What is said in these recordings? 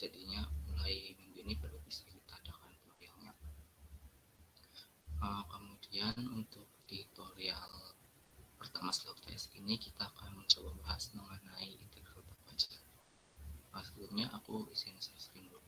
jadinya mulai minggu ini baru bisa kita adakan tutorialnya. Kemudian untuk tutorial pertama slow test ini kita akan mencoba bahas mengenai integral tak wajar. Sebelumnya aku izin share screen dulu.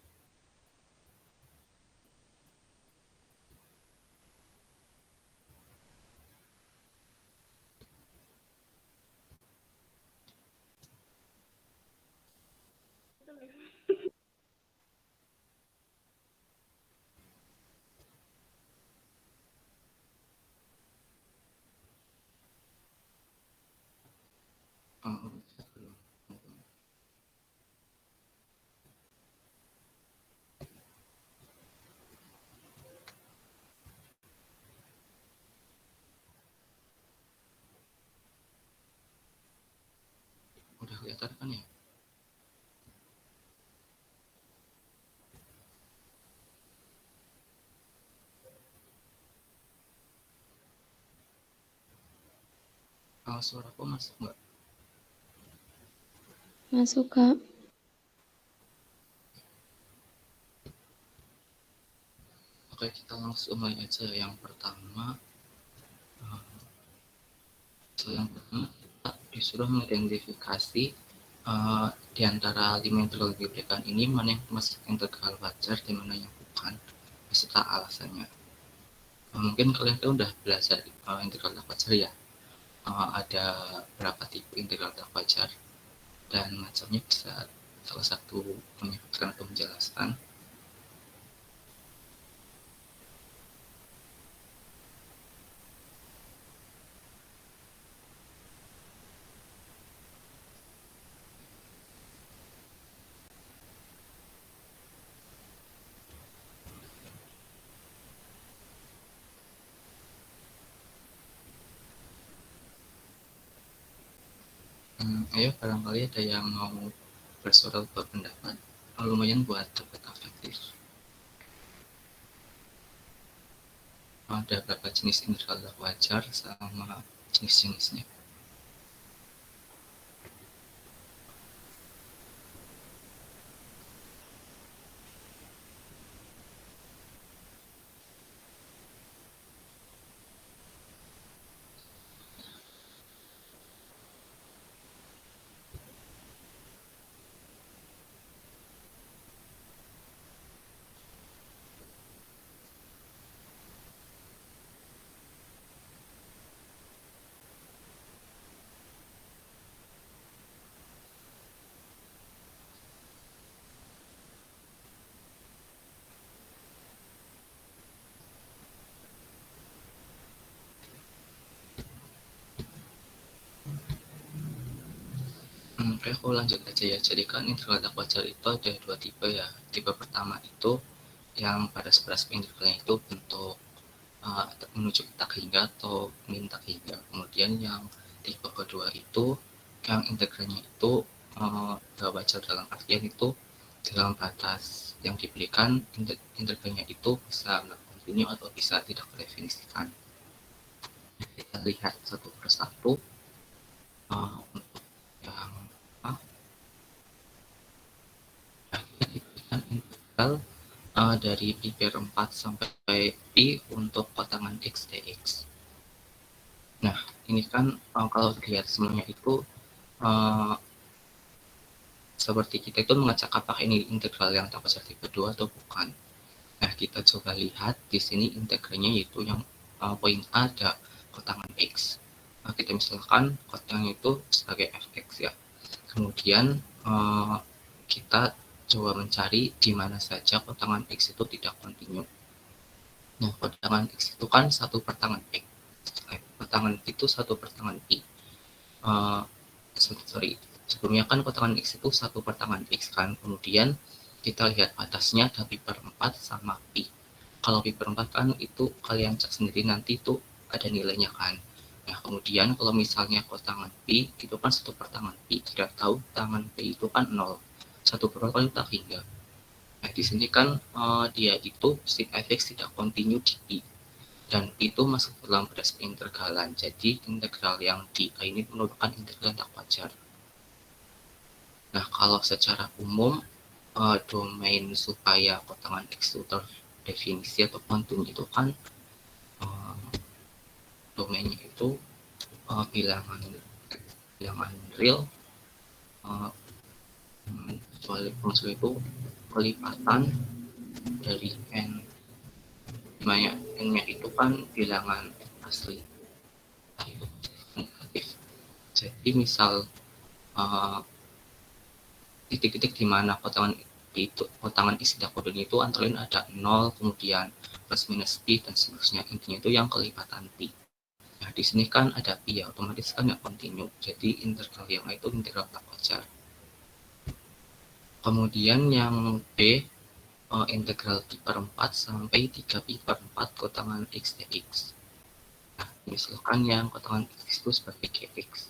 Udah kelihatan kan ya? Suaraku masuk nggak? Masuk, Kak. Oke, kita langsung mulai aja. Yang pertama kita disuruh mengidentifikasi di antara 5 integral yang diberikan ini mana yang masuk integral wajar dan mana yang bukan, beserta alasannya. Mungkin kalian tuh udah belajar integral tak wajar ya. Ada berapa tipe integral tak wajar dan macamnya bisa salah satu menyebutkan atau menjelaskan. Ayo barangkali ada yang mau bersuara atau berpendapat, lumayan buat dapat efektif. Ada berapa jenis integral tak wajar sama jenis-jenisnya. Oke, aku lanjut aja ya. Jadi kan integral tak wajar itu ada dua tipe ya. Tipe pertama itu yang pada sebelah integralnya itu bentuk menuju tak hingga atau min tak hingga. Kemudian yang tipe kedua itu yang integralnya itu tak wajar dalam artian itu dalam batas yang diberikan integralnya itu bisa kontinu atau bisa tidak terdefinisikan. Kita lihat satu persatu. Untuk yang diberikan integral dari pi per 4 sampai pi untuk kotangan x dx. Nah, ini kan kalau dilihat semuanya itu seperti kita itu mengecek apakah ini integral yang tak wajar tipe 2 atau bukan. Nah, kita coba lihat di sini integralnya yaitu yang poin A ada kotangan x. Nah, kita misalkan kotangan itu sebagai fx ya. Kemudian kita coba mencari di mana saja kotangan x itu tidak kontinu. Nah, kotangan x itu kan satu pertangan x. Kotangan itu satu pertangan i. Sebelumnya kan kotangan x itu satu pertangan x kan. Kemudian kita lihat batasnya ada pi per 4 sama pi. Kalau pi per 4 kan itu kalian cek sendiri nanti itu ada nilainya kan. Nah, kemudian kalau misalnya kotangan pi itu kan satu pertangan pi, tidak tahu tangan pi itu kan 0. Satu per 0 kan tak hingga. Nah, di sini kan dia itu sin fx tidak kontinu di pi. Dan itu masuk dalam batas integralan. Jadi integral yang di A ini merupakan integral tak wajar. Nah, kalau secara umum domain supaya kotangan X itu terdefinisi atau kontinu itu kan domainnya itu bilangan real, maksud itu kelipatan dari n, dimana n-nya itu kan bilangan asli, itu negatif. Jadi misal titik-titik di mana kotangan isi dakodon itu antara lain ada 0, kemudian plus minus pi dan seterusnya, intinya itu yang kelipatan pi. Nah di sini kan ada pi ya, otomatis kan nggak kontinu, jadi integral yang A itu integral tak wajar. Kemudian yang B, integral pi per 4 sampai 3 pi per 4 kotangan x dx. Nah misalkan yang kotangan x itu sebagai gx.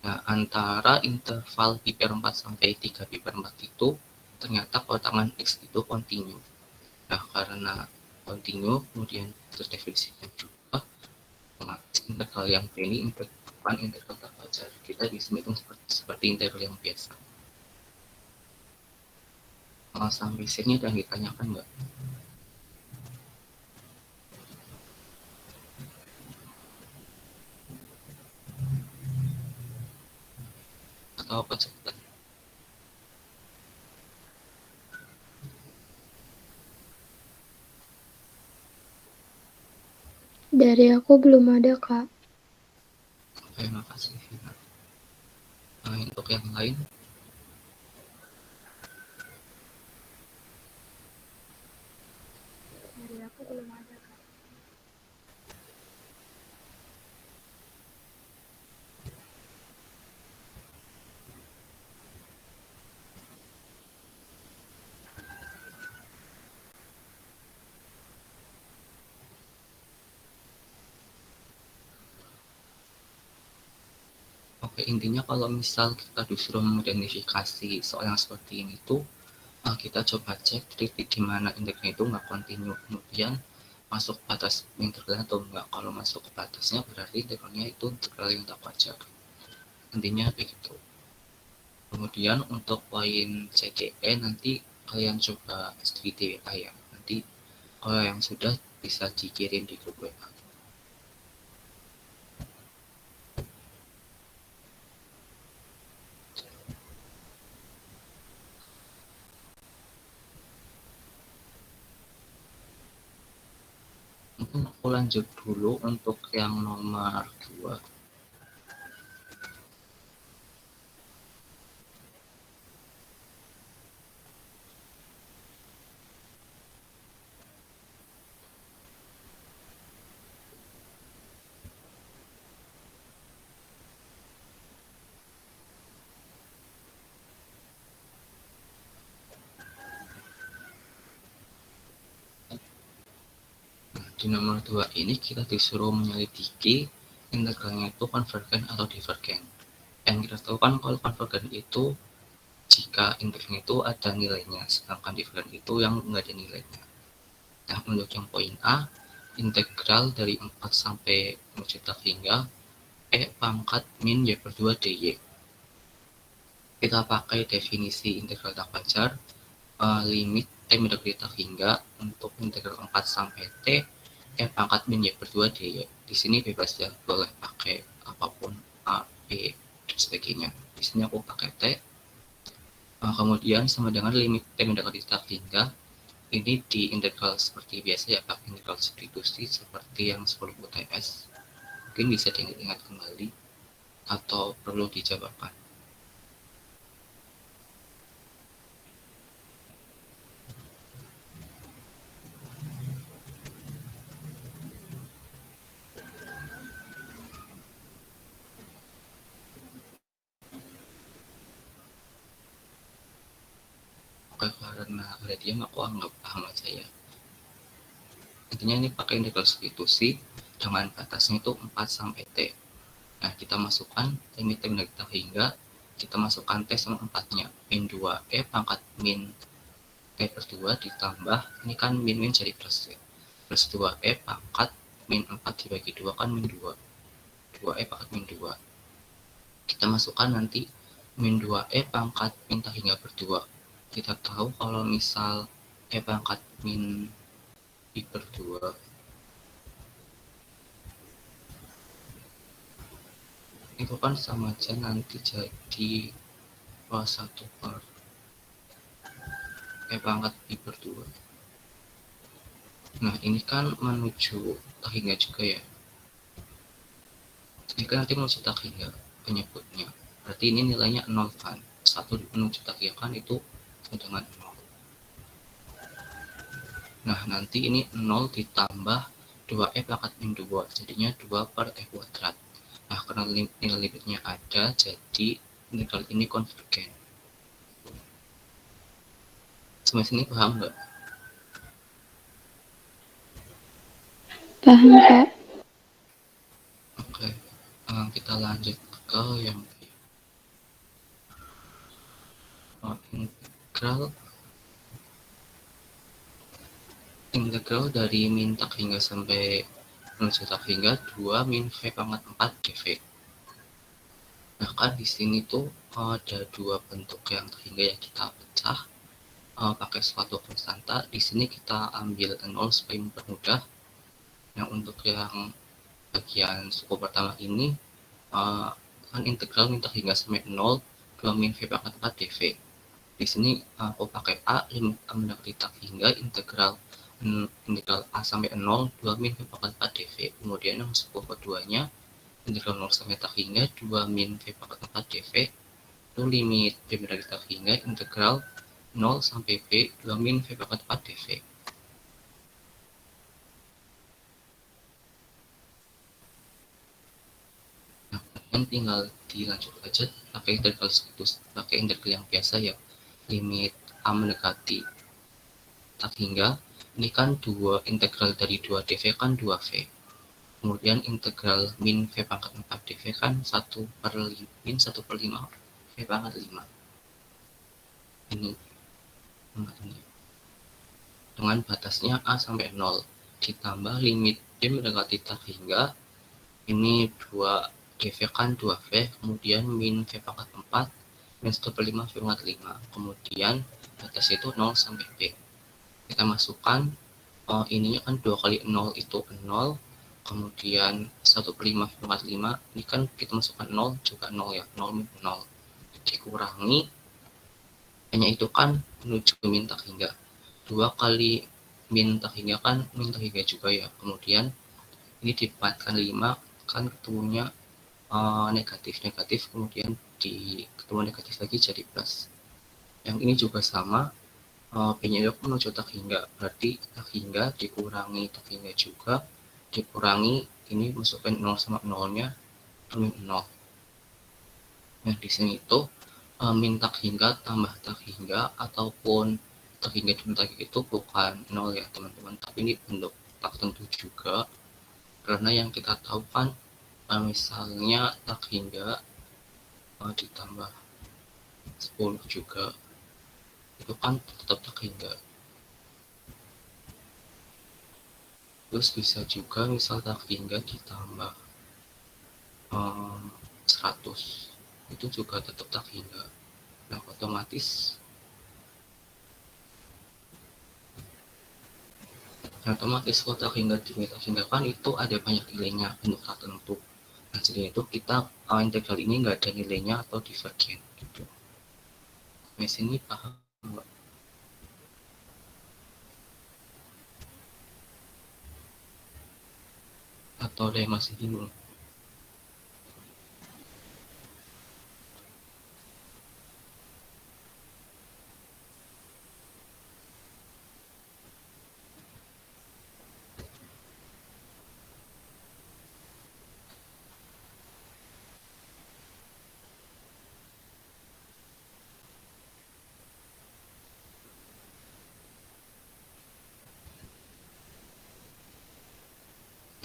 Nah, antara interval pi per 4 sampai 3 pi per 4 itu ternyata kotangan x itu kontinu. Nah, karena kontinu kemudian terdefinisikan juga, integral yang B ini bukan integral tak wajar. Kita bisa menghitung seperti integral yang biasa. Sampai sini dan ditanyakan nggak? Atau apa cepat? Dari aku belum ada, Kak. Terima kasih. Nah, untuk yang lain? Dari aku belum ada, Kak. Oke, intinya kalau misal kita disuruh mengidentifikasi soal yang seperti ini tuh, kita coba cek titik di mana indeksnya itu nggak kontinu, kemudian masuk batas integralnya atau enggak. Kalau masuk ke batasnya berarti integralnya itu integral yang tak wajar. Intinya begitu. Kemudian untuk poin CGE nanti kalian coba studi di WA ya. Nanti kalau yang sudah bisa dikirim di grup WA. Mungkin aku lanjut dulu untuk yang nomor 2. Di nomor 2 ini kita disuruh menyelidiki integralnya itu konvergen atau divergen. Yang kita tahu kan kalau konvergen itu jika integralnya itu ada nilainya, sedangkan divergen itu yang nggak ada nilainya. Nah, untuk yang poin A, integral dari 4 sampai mencetak hingga E pangkat min Y per 2 dy. Kita pakai definisi integral tak wajar, limit T mendekati tak hingga untuk integral 4 sampai T, E pangkat min Y per 2 dy. Di sini bebas ya, boleh pakai apapun, A, B, dan sebagainya. Di sini aku pakai T. Kemudian sama dengan limit T mendekati tak hingga, ini di integral seperti biasa ya, pakai integral substitusi seperti yang 10 UTS. Mungkin bisa diingat kembali atau perlu dijabarkan. Oke, karena ada diam aku anggap paham aja ya. Intinya ini pakai integral substitusi dengan batasnya itu 4 sampai T. Nah, kita masukkan limit T mendekati hingga, kita masukkan T sama 4-nya. Min 2E pangkat min T per 2 ditambah, ini kan min jadi plus ya. Plus 2E pangkat min 4 dibagi 2 kan min 2. 2E pangkat min 2. Kita masukkan nanti min 2E pangkat min tak hingga per 2. kita tahu kalau misal E pangkat min I per 2 itu kan sama aja nanti jadi 1 per E pangkat I per 2. Nah ini kan menuju tak hingga juga ya. Ini kan nanti menuju tak hingga penyebutnya. Berarti ini nilainya 0 kan. 1 menuju tak hingga kan itu dengan 0. Nah nanti ini 0 ditambah 2E pangkat min 2. Jadinya 2 per E kuadrat. Nah karena nilai limitnya ada, jadi integral ini konvergen. Sampai sini paham nggak? Paham, Kak. Oke, kita lanjut ke yang integral dari min tak hingga sampai menuju tak hingga 2 min V pangkat 4 dV. Nah kan di sini tuh ada dua bentuk yang tak hingga yang kita pecah pakai suatu konstanta. Di sini kita ambil 0 supaya mempermudah. Yang untuk yang bagian suku pertama ini kan integral min tak hingga sampai 0 2 min V pangkat 4 dV. Di sini aku pakai A, limit A mendekati tak hingga integral A sampai 0 2 min V pangkat 4 dV. Kemudian yang suku keduanya integral 0 sampai tak hingga 2 min V pangkat 4 dV. Itu limit B mendekati tak hingga integral 0 sampai V 2 min V pangkat 4 dV. Nah, kemudian tinggal dilanjut aja pakai integral sekaligus, pakai integral yang biasa ya, limit A mendekati tak hingga. Ini kan integral dari 2 dV kan 2V. Kemudian integral min V pangkat 4 dV kan 1 per 5 V pangkat 5. Ini dengan batasnya A sampai 0 ditambah limit D mendekati tak hingga. Ini 2 dV kan 2V, kemudian min V pangkat 4 min 1 per 5 V pangkat 5. Kemudian batas itu 0 sampai B. Kita masukkan ininya kan 2 kali 0 itu 0, kemudian 1 per 5 pangkat 5 ini kan kita masukkan 0 juga 0 ya, 0 min 0 dikurangi hanya itu kan menuju min tak hingga. 2 kali min tak hingga kan min tak hingga juga ya, kemudian ini dipatkan 5 kan ketemunya negatif, kemudian ketemu negatif lagi jadi plus. Yang ini juga sama, penyedot menuju tak hingga, berarti tak hingga dikurangi tak hingga juga, dikurangi ini masukkan 0 sama 0-nya min 0. Nah di sini itu min tak hingga tambah tak hingga ataupun tak hingga dan tak hingga itu bukan 0 ya teman-teman, tapi ini bentuk tak tentu juga, karena yang kita tahu kan misalnya tak hingga ditambah 10 juga itu kan tetap tak hingga. Terus bisa juga misal tak hingga ditambah 100 itu juga tetap tak hingga. Nah otomatis kalau tak hingga kan itu ada banyak nilainya bentuk tak tentu. Nah jadi itu kita integral ini nggak ada nilainya atau divergen gitu. Di sini paham nggak? Atau ada yang masih bingung?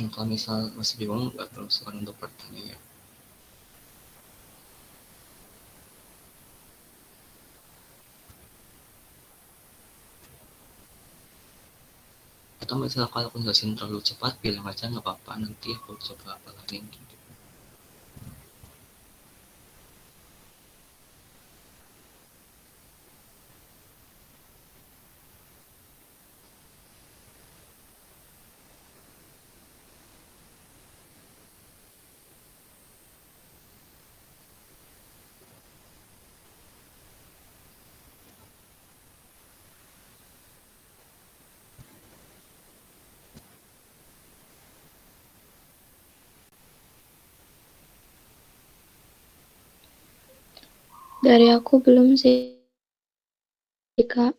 Kalau misal masih bingung nggak perlu silakan untuk bertanya ya. Atau misal kalau aku jelasin terlalu cepat bilang aja nggak apa-apa, nanti aku coba pelanin gitu. Dari aku belum sih, Kak.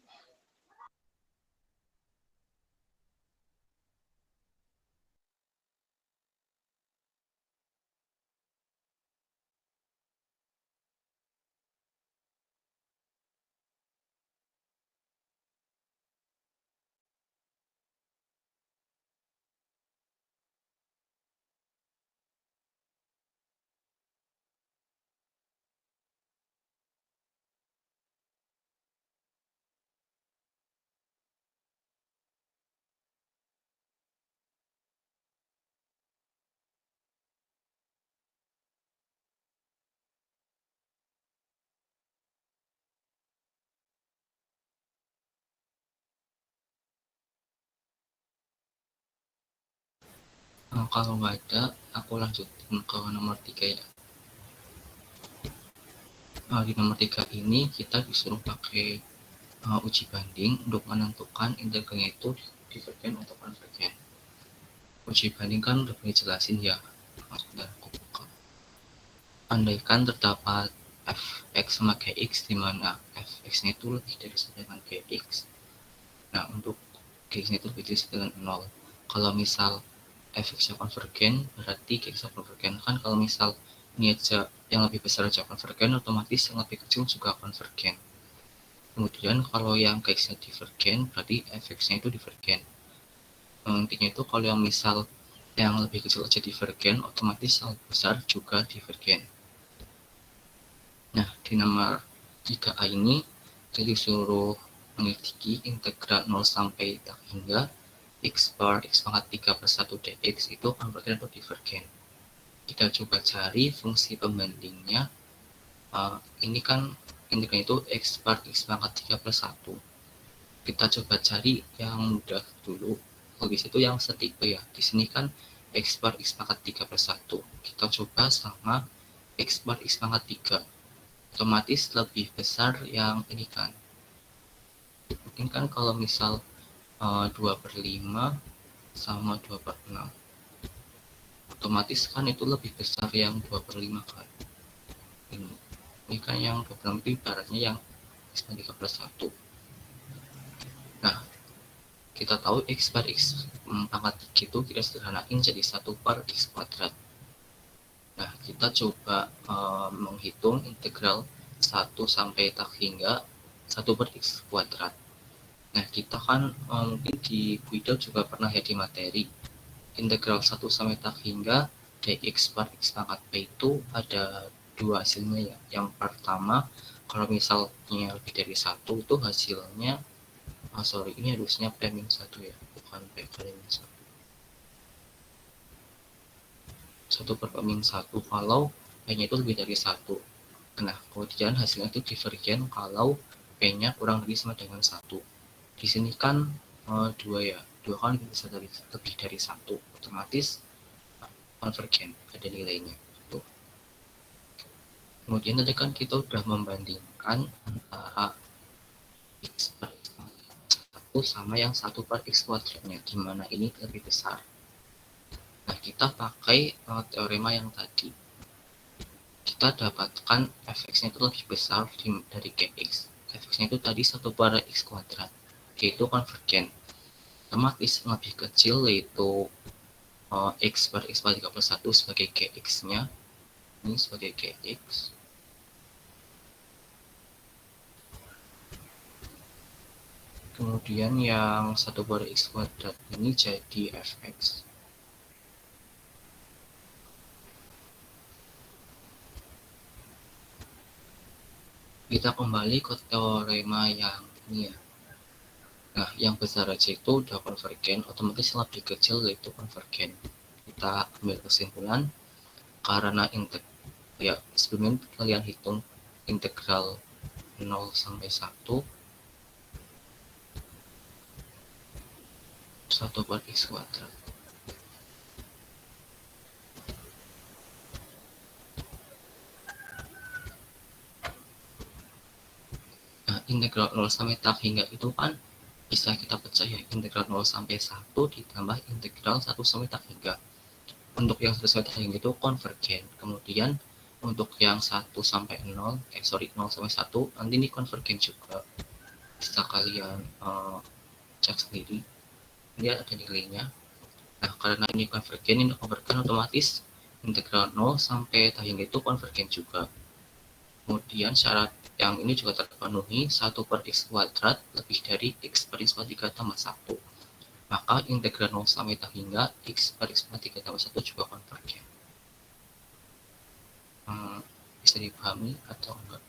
Kalau nggak ada, aku lanjutin ke nomor 3 ya. Di nomor 3 ini kita disuruh pakai uji banding untuk menentukan integralnya itu divergen atau konvergen. Uji banding kan udah dijelasin ya. Aku buka. Andaikan terdapat fx sama gx di mana fx-nya itu lebih dari sama dengan gx. Nah, untuk gx-nya itu lebih dari dengan 0. Kalau misal fx-nya konvergen, berarti gx-nya konvergen. Kan kalau misal ini aja yang lebih besar aja konvergen, otomatis yang lebih kecil juga konvergen. Kemudian kalau yang gx-nya divergen, berarti fx-nya itu divergen. Intinya itu kalau yang misal yang lebih kecil aja divergen, otomatis yang lebih besar juga divergen. Nah, di nomor 3A ini kita disuruh menyelidiki integral 0 sampai hingga x bar x pangkat 3 per 1 dx itu konvergen atau divergen. Kita coba cari fungsi pembandingnya. Ini kan integralnya itu x bar x pangkat 3 per 1. Kita coba cari yang mudah dulu. Habis itu yang setipe ya. Di sini kan x bar x pangkat 3 per 1. Kita coba sama x bar x pangkat 3. Otomatis lebih besar yang ini kan. Mungkin kan kalau misal 2/5 sama 2/6. Otomatis kan itu lebih besar yang 2/5 kan. Ini kan yang 2/6 itu ibaratnya yang x bar 3 per 1. Nah, kita tahu x bar x pangkat 3 itu kita sederhanain jadi 1 per x kuadrat. Nah, kita coba menghitung integral 1 sampai tak hingga 1 per x kuadrat. Nah, kita kan mungkin di Guido juga pernah ya di materi. Integral 1 sampai tak hingga dx per x pangkat p itu ada dua hasilnya ya. Yang pertama, kalau misalnya lebih dari 1 itu hasilnya, ini harusnya p-1 ya, bukan p kali min 1. 1 per p-1 kalau p-nya itu lebih dari 1. Nah, kemudian hasilnya itu divergen kalau p-nya kurang lebih sama dengan 1. Di sini kan 2 ya, 2 kan bisa lebih dari 1, otomatis konvergen ada nilainya. Tuh. Kemudian tadi kan kita udah membandingkan antara x per x 1 sama yang 1 per x kuadratnya, di mana ini lebih besar. Nah, kita pakai teorema yang tadi. Kita dapatkan fx-nya itu lebih besar dari gx. Fx-nya itu tadi 1 per x kuadrat, yaitu konvergen. Otomatis lebih kecil yaitu x per x per 3 per 1 sebagai gx-nya. Ini sebagai gx. Kemudian yang 1 per x kuadrat ini jadi fx. Kita kembali ke teorema yang ini ya. Nah, yang besar aja itu udah konvergen, otomatis yang lebih kecil yaitu konvergen. Kita ambil kesimpulan, karena ya sebelumnya kalian hitung integral 0 sampai 1 1 per x kuadrat. Nah, integral 0 sampai tak hingga itu kan bisa kita percaya integral 0 sampai 1 ditambah integral 1 sampai tak hingga. Untuk yang 1 sampai tak hingga itu konvergen. Kemudian Untuk yang 1 sampai 0, 0 sampai 1 nanti ini convergen juga. Bisa kalian cek sendiri. Dia ada nilainya. Nah, karena ini convergen, ini convergen otomatis integral 0 sampai hingga itu convergen juga. Kemudian syarat yang ini juga terpenuhi, 1 per x kuadrat lebih dari x per x kuadrat 3 tambah 1. Maka integral 0 sampai hingga x per x kuadrat 3 tambah 1 juga konvergen. Bisa dipahami atau enggak?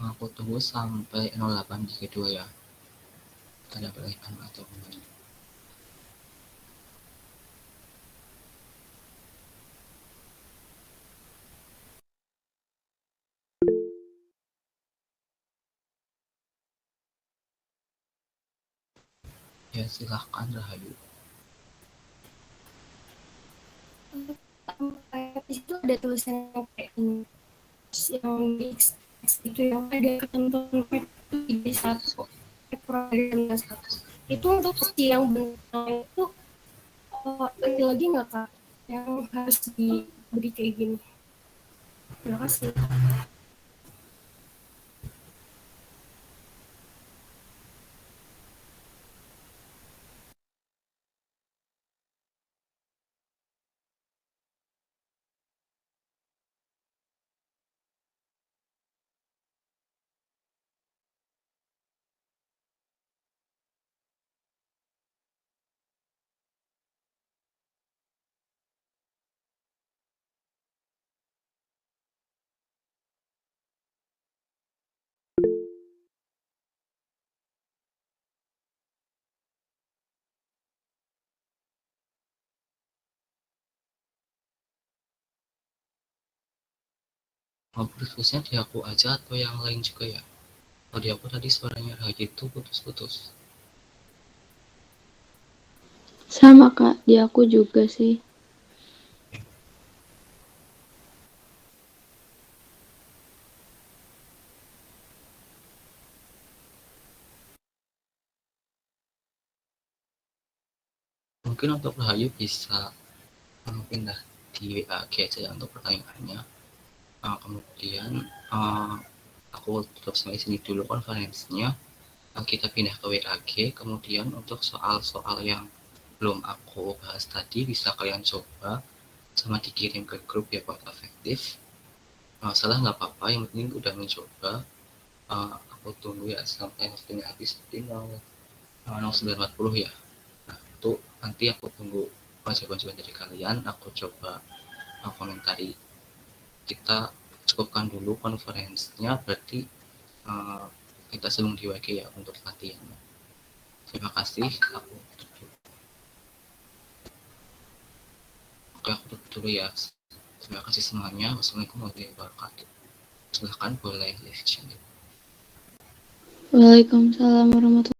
Aku tunggu sampai 08 di kedua ya. Ada pertanyaan atau gimana? Ya silahkan Rahayu. Di situ ada tulisan yang kayak ini, yang di X itu yang ada ketentuan di satu kurang dari satu. Itu untuk si yang benar itu ada lagi nggak kak yang harus diberi kayak gini? Terima kasih. Mau diskusinya di aku aja atau yang lain juga ya? Kalau di aku tadi suaranya Rahayu itu putus-putus. Sama Kak, di aku juga sih. Mungkin untuk Rahayu bisa pindah di WA aja ya untuk pertanyaannya. Kemudian aku tutup sampai sini dulu konferensinya. Kita pindah ke WAG. Kemudian untuk soal-soal yang belum aku bahas tadi bisa kalian coba sama dikirim ke grup ya buat efektif. Salah nggak apa-apa, yang penting udah mencoba. Aku tunggu ya sampai waktunya habis di 09.40 ya. Nah itu nanti aku tunggu jawaban-jawaban dari kalian. Aku coba komentari. Kita cukupkan dulu konferensinya, berarti kita sebelum di WG ya untuk latihan. Terima kasih. Aku tutup dulu ya. Terima kasih semuanya. Wassalamualaikum warahmatullahi wabarakatuh. Silahkan boleh live channel. Waalaikumsalam warahmatullahi